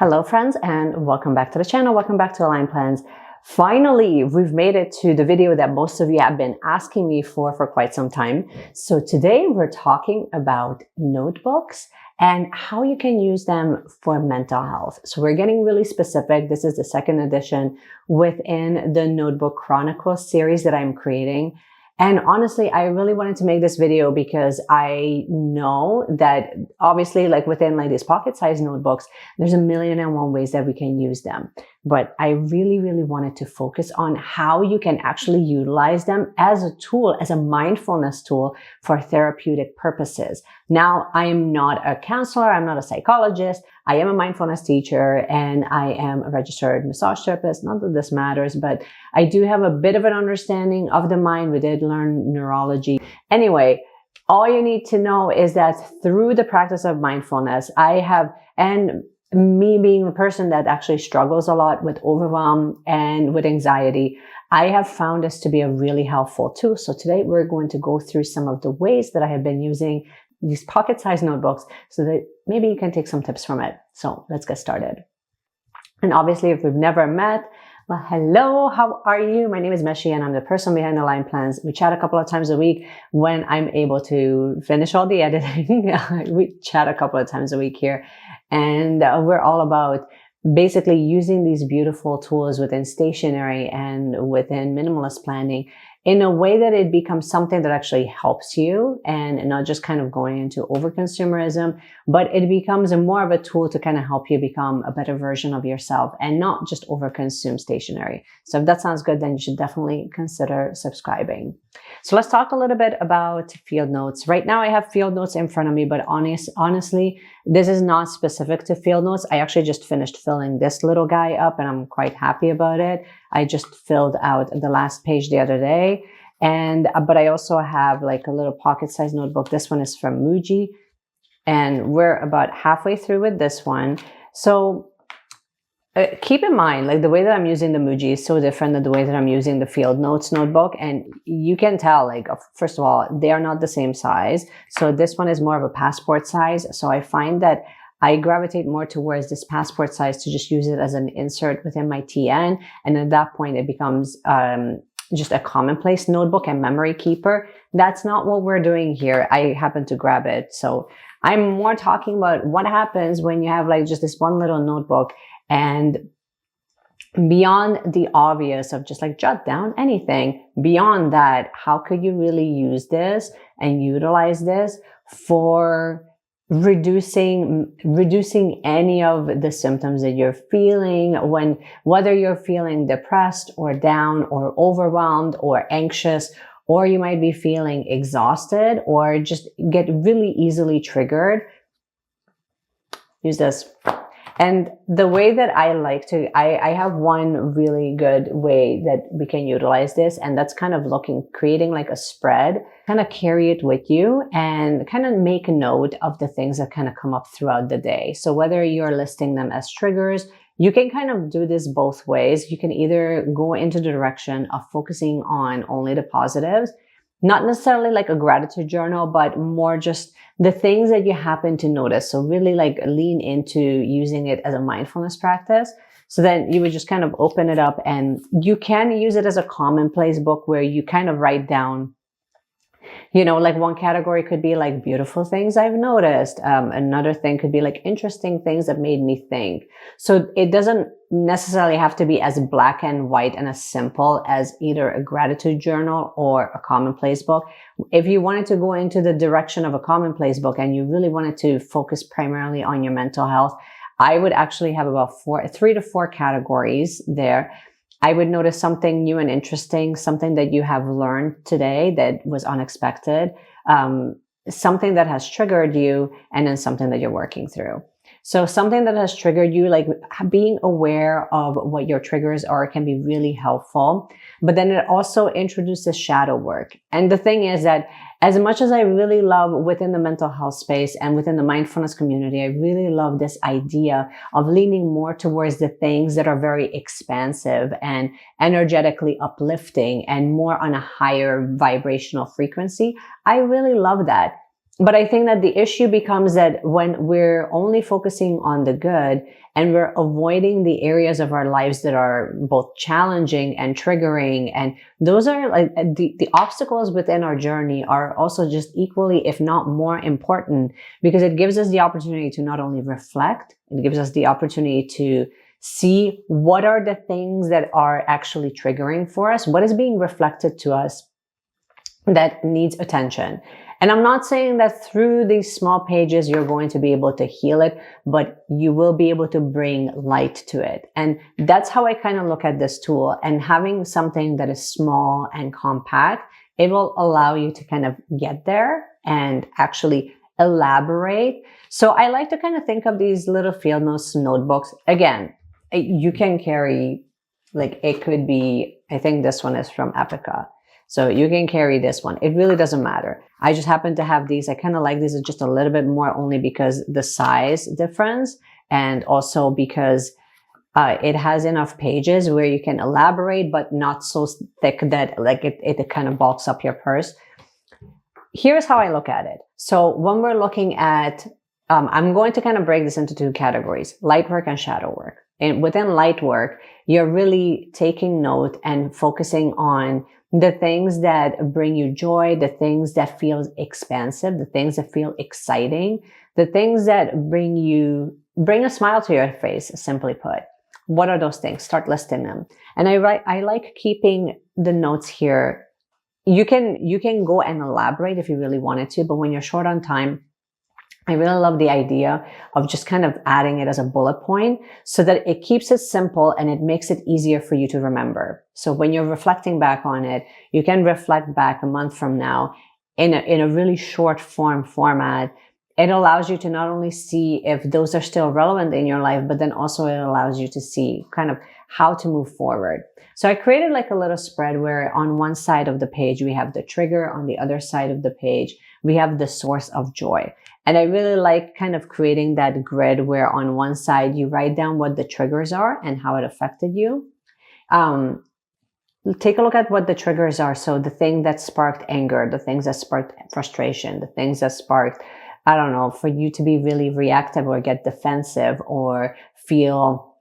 Hello friends, and welcome back to the channel. Welcome back to Align Plans. Finally, we've made it to the video that most of you have been asking me for quite some time. So today we're talking about notebooks and how you can use them for mental health. So we're getting really specific. This is the second edition within the Notebook Chronicles series that I'm creating. And honestly, I really wanted to make this video because I know that obviously within these pocket-sized notebooks, there's a million and one ways that we can use them. But I really wanted to focus on how you can actually utilize them as a tool, as a mindfulness tool for therapeutic purposes. Now, I am not a counselor. I'm not a psychologist. I am a mindfulness teacher and I am a registered massage therapist. Not that this matters, but I do have a bit of an understanding of the mind. We did learn neurology. Anyway, all you need to know is that through the practice of mindfulness, and me being a person that actually struggles a lot with overwhelm and with anxiety, I have found this to be a really helpful tool. So today we're going to go through some of the ways that I have been using these pocket-sized notebooks so that maybe you can take some tips from it. So let's get started. And obviously, if we've never met, well, hello, how are you? My name is Meshi and I'm the person behind Align Plans. We chat a couple of times a week when I'm able to finish all the editing. We chat a couple of times a week here. And we're all about basically using these beautiful tools within stationery and within minimalist planning in a way that it becomes something that actually helps you and not just kind of going into over-consumerism, but it becomes more of a tool to kind of help you become a better version of yourself and not just over-consume stationery. So if that sounds good, then you should definitely consider subscribing. So let's talk a little bit about field notes. Right now I have field notes in front of me, but honestly, this is not specific to field notes. I actually just finished filling this little guy up and I'm quite happy about it. I just filled out the last page the other day. But I also have a little pocket-sized notebook. This one is from Muji and we're about halfway through with this one. So keep in mind, the way that I'm using the Muji is so different than the way that I'm using the Field Notes notebook. And you can tell, first of all, they are not the same size. So this one is more of a passport size. So I find that I gravitate more towards this passport size to just use it as an insert within my TN. And at that point, it becomes just a commonplace notebook and memory keeper. That's not what we're doing here. I happen to grab it. So I'm more talking about what happens when you have just this one little notebook. And beyond the obvious of just jot down anything, beyond that, how could you really use this and utilize this for reducing any of the symptoms that you're feeling whether you're feeling depressed or down or overwhelmed or anxious, or you might be feeling exhausted or just get really easily triggered. Use this. And the way that I have one really good way that we can utilize this, and that's kind of creating a spread, kind of carry it with you and kind of make a note of the things that kind of come up throughout the day. So whether you're listing them as triggers, you can kind of do this both ways. You can either go into the direction of focusing on only the positives, not necessarily a gratitude journal, but more just the things that you happen to notice. So really lean into using it as a mindfulness practice. So then you would just kind of open it up and you can use it as a commonplace book where you kind of write down, one category could be beautiful things I've noticed. Another thing could be interesting things that made me think. So it doesn't necessarily have to be as black and white and as simple as either a gratitude journal or a commonplace book. If you wanted to go into the direction of a commonplace book and you really wanted to focus primarily on your mental health, I would actually have about 3 to 4 categories there. I would notice something new and interesting, something that you have learned today that was unexpected, something that has triggered you, and then something that you're working through. So something that has triggered you, being aware of what your triggers are can be really helpful. But then it also introduces shadow work. And the thing is that as much as I really love within the mental health space and within the mindfulness community, I really love this idea of leaning more towards the things that are very expansive and energetically uplifting and more on a higher vibrational frequency. I really love that. But I think that the issue becomes that when we're only focusing on the good and we're avoiding the areas of our lives that are both challenging and triggering, and those are like the obstacles within our journey are also just equally, if not more important, because it gives us the opportunity to not only reflect, it gives us the opportunity to see what are the things that are actually triggering for us, what is being reflected to us that needs attention. And I'm not saying that through these small pages, you're going to be able to heal it, but you will be able to bring light to it. And that's how I kind of look at this tool. And having something that is small and compact, it will allow you to kind of get there and actually elaborate. So I like to kind of think of these little field notes notebooks. Again, you can carry, like, it could be, I think this one is from Epica. So you can carry this one. It really doesn't matter. I just happen to have these. I kind of like these just a little bit more only because the size difference, and also because it has enough pages where you can elaborate, but not so thick that like it kind of bulks up your purse. Here's how I look at it. So when we're looking at, I'm going to kind of break this into two categories: light work and shadow work. And within light work, you're really taking note and focusing on the things that bring you joy, the things that feel expansive, the things that feel exciting, the things that bring a smile to your face, simply put. What are those things? Start listing them. And I like keeping the notes here. You can go and elaborate if you really wanted to, but when you're short on time, I really love the idea of just kind of adding it as a bullet point so that it keeps it simple and it makes it easier for you to remember. So when you're reflecting back on it, you can reflect back a month from now in a really short format. It allows you to not only see if those are still relevant in your life, but then also it allows you to see kind of how to move forward. So I created like a little spread where on one side of the page, we have the trigger. On the other side of the page, we have the source of joy. And I really like kind of creating that grid where on one side you write down what the triggers are and how it affected you. Take a look at what the triggers are. So the thing that sparked anger, the things that sparked frustration, the things that sparked, I don't know, for you to be really reactive or get defensive or feel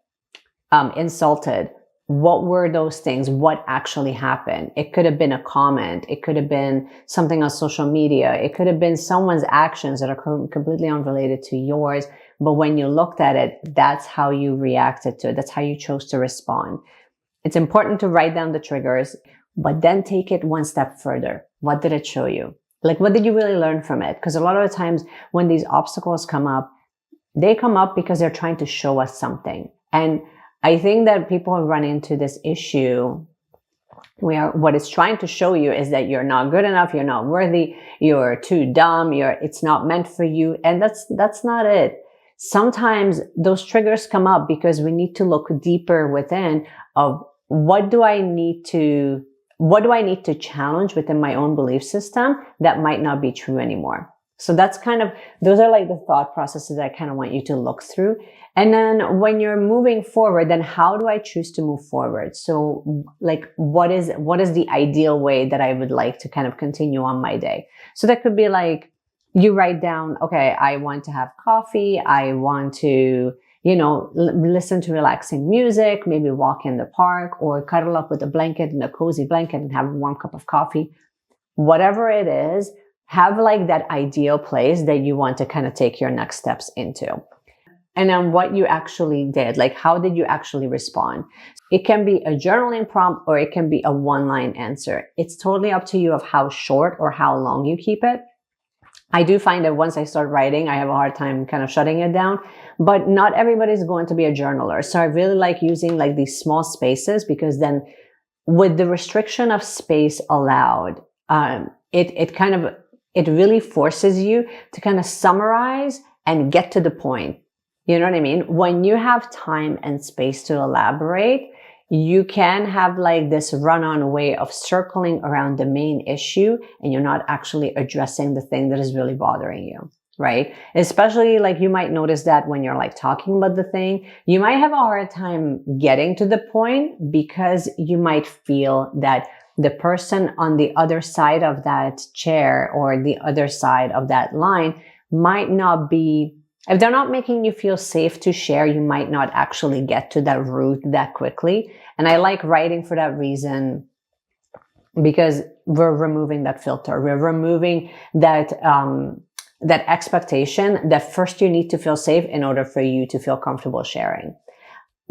insulted. What were those things? What actually happened? It could have been a comment. It could have been something on social media. It could have been someone's actions that are completely unrelated to yours. But when you looked at it, that's how you reacted to it. That's how you chose to respond. It's important to write down the triggers, but then take it one step further. What did it show you? Like, what did you really learn from it? Because a lot of the times when these obstacles come up, they come up because they're trying to show us something. And I think that people run into this issue where what it's trying to show you is that you're not good enough, you're not worthy, you're too dumb, it's not meant for you. And that's not it. Sometimes those triggers come up because we need to look deeper within of what do I need to challenge within my own belief system that might not be true anymore. So that's kind of, those are like the thought processes I kind of want you to look through. And then when you're moving forward, then how do I choose to move forward? So like, what is the ideal way that I would like to kind of continue on my day? So that could be like, you write down, okay, I want to have coffee. I want to, listen to relaxing music, maybe walk in the park or cuddle up with a blanket and a cozy blanket and have a warm cup of coffee. Whatever it is, have like that ideal place that you want to kind of take your next steps into. And then what you actually did, like how did you actually respond? It can be a journaling prompt or it can be a one-line answer. It's totally up to you of how short or how long you keep it. I do find that once I start writing, I have a hard time kind of shutting it down, but not everybody's going to be a journaler. So I really like using like these small spaces because then with the restriction of space allowed, it really forces you to kind of summarize and get to the point. You know what I mean? When you have time and space to elaborate, you can have like this run-on way of circling around the main issue and you're not actually addressing the thing that is really bothering you, right? Especially like you might notice that when you're like talking about the thing, you might have a hard time getting to the point because you might feel that the person on the other side of that chair or the other side of that line might not be, if they're not making you feel safe to share, you might not actually get to that root that quickly. And I like writing for that reason, because we're removing that filter. We're removing that, that expectation that first you need to feel safe in order for you to feel comfortable sharing.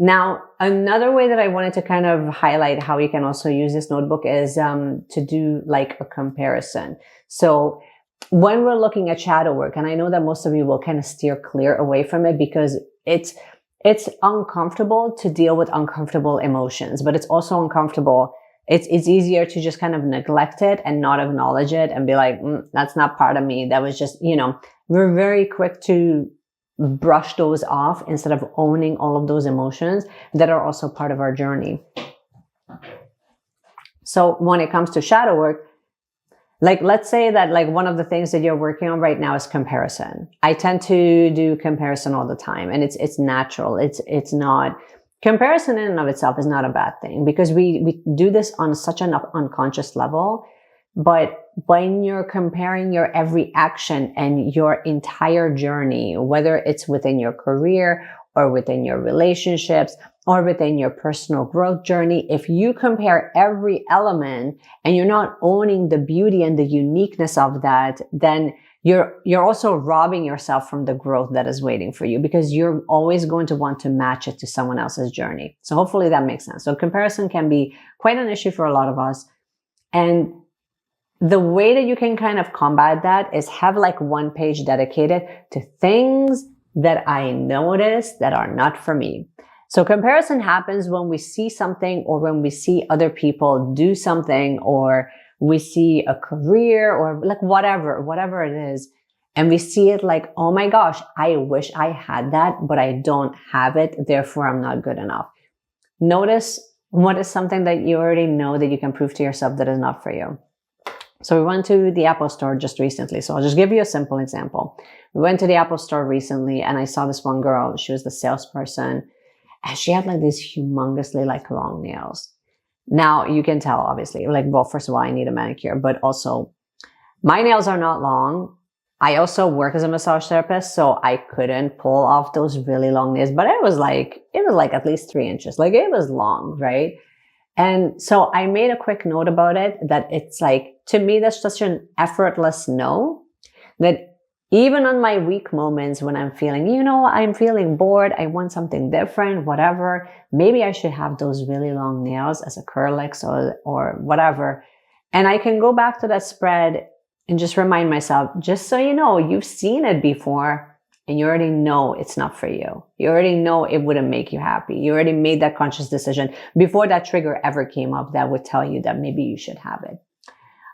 Now, another way that I wanted to kind of highlight how you can also use this notebook is to do like a comparison. So when we're looking at shadow work, and I know that most of you will kind of steer clear away from it because it's uncomfortable to deal with uncomfortable emotions, but it's also uncomfortable. It's easier to just kind of neglect it and not acknowledge it and be like, that's not part of me. That was just, we're very quick to brush those off instead of owning all of those emotions that are also part of our journey. So when it comes to shadow work, like, let's say that like one of the things that you're working on right now is comparison. I tend to do comparison all the time, and it's natural. It's not, comparison in and of itself is not a bad thing, because we do this on such an unconscious level. But when you're comparing your every action and your entire journey, whether it's within your career or within your relationships or within your personal growth journey, if you compare every element and you're not owning the beauty and the uniqueness of that, then you're also robbing yourself from the growth that is waiting for you, because you're always going to want to match it to someone else's journey. So hopefully that makes sense. So comparison can be quite an issue for a lot of us. And the way that you can kind of combat that is have like one page dedicated to things that I notice that are not for me. So comparison happens when we see something, or when we see other people do something, or we see a career, or like whatever it is. And we see it like, oh my gosh, I wish I had that, but I don't have it. Therefore, I'm not good enough. Notice what is something that you already know that you can prove to yourself that is not for you. So we went to the Apple store just recently. So I'll just give you a simple example. We went to the Apple store recently, and I saw this one girl. She was the salesperson, and she had like these humongously like long nails. Now you can tell, obviously, like, well, first of all, I need a manicure, but also my nails are not long. I also work as a massage therapist, so I couldn't pull off those really long nails, but it was like at least 3 inches. Like, it was long, right? And so I made a quick note about it, that it's like, to me, that's such an effortless no, that even on my weak moments when I'm feeling, I'm feeling bored, I want something different, whatever, maybe I should have those really long nails as acrylics or whatever. And I can go back to that spread and just remind myself, just so you know, you've seen it before. And you already know it's not for you. You already know it wouldn't make you happy. You already made that conscious decision before that trigger ever came up that would tell you that maybe you should have it.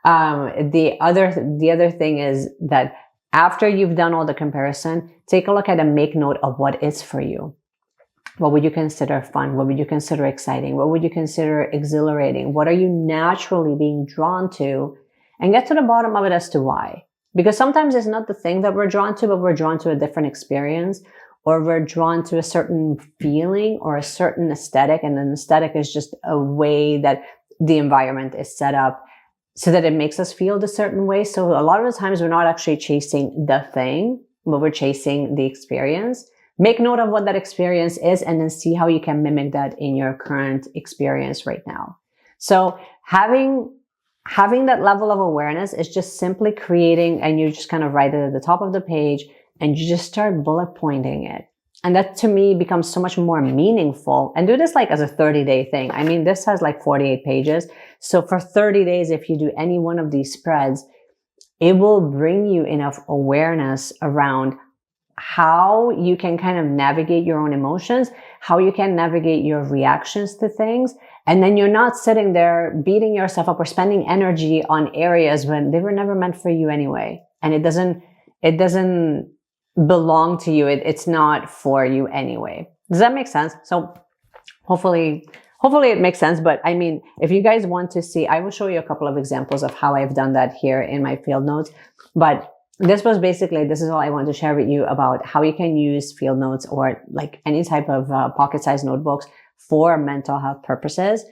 The other thing is that after you've done all the comparison, take a look at and make note of what is for you. What would you consider fun? What would you consider exciting? What would you consider exhilarating? What are you naturally being drawn to? And get to the bottom of it as to why. Because sometimes it's not the thing that we're drawn to, but we're drawn to a different experience, or we're drawn to a certain feeling or a certain aesthetic. And an aesthetic is just a way that the environment is set up so that it makes us feel the certain way. So a lot of the times we're not actually chasing the thing, but we're chasing the experience. Make note of what that experience is, and then see how you can mimic that in your current experience right now. So having that level of awareness is just simply creating, and you just kind of write it at the top of the page, and you just start bullet pointing it. And that to me becomes so much more meaningful. And do this like as a 30-day thing. I mean, this has like 48 pages. So for 30 days, if you do any one of these spreads, it will bring you enough awareness around how you can kind of navigate your own emotions, how you can navigate your reactions to things. And then you're not sitting there beating yourself up or spending energy on areas when they were never meant for you anyway. And it doesn't belong to you. It's not for you anyway. Does that make sense? So hopefully it makes sense. But I mean, if you guys want to see, I will show you a couple of examples of how I've done that here in my field notes. But this is all I want to share with you about how you can use field notes or like any type of pocket-sized notebooks for mental health purposes.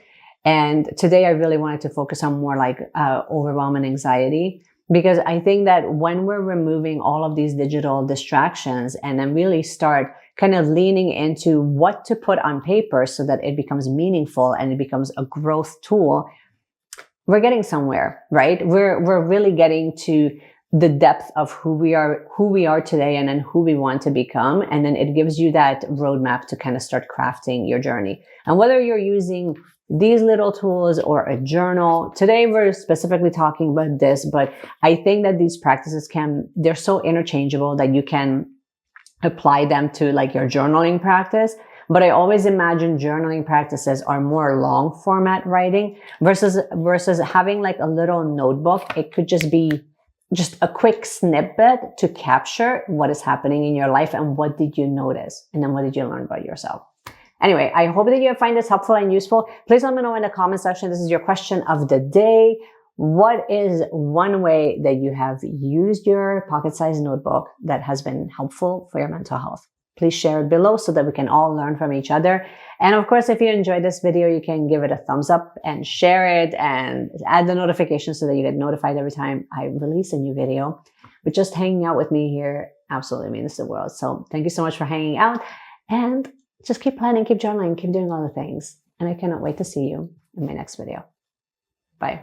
And today I really wanted to focus on more like overwhelm and anxiety, because I think that when we're removing all of these digital distractions and then really start kind of leaning into what to put on paper so that it becomes meaningful and it becomes a growth tool, we're getting somewhere, right? We're really getting to the depth of who we are today, and then who we want to become. And then it gives you that roadmap to kind of start crafting your journey. And whether you're using these little tools or a journal, today we're specifically talking about this, but I think that these practices they're so interchangeable that you can apply them to like your journaling practice. But I always imagine journaling practices are more long format writing versus having like a little notebook. It could just be just a quick snippet to capture what is happening in your life and what did you notice, and then what did you learn about yourself. Anyway, I hope that you find this helpful and useful. Please let me know in the comment section. This is your question of the day. What is one way that you have used your pocket-sized notebook that has been helpful for your mental health? Please share it below so that we can all learn from each other. And of course, if you enjoyed this video, you can give it a thumbs up and share it and add the notifications so that you get notified every time I release a new video. But just hanging out with me here absolutely means the world. So thank you so much for hanging out, and just keep planning, keep journaling, keep doing all the things. And I cannot wait to see you in my next video. Bye.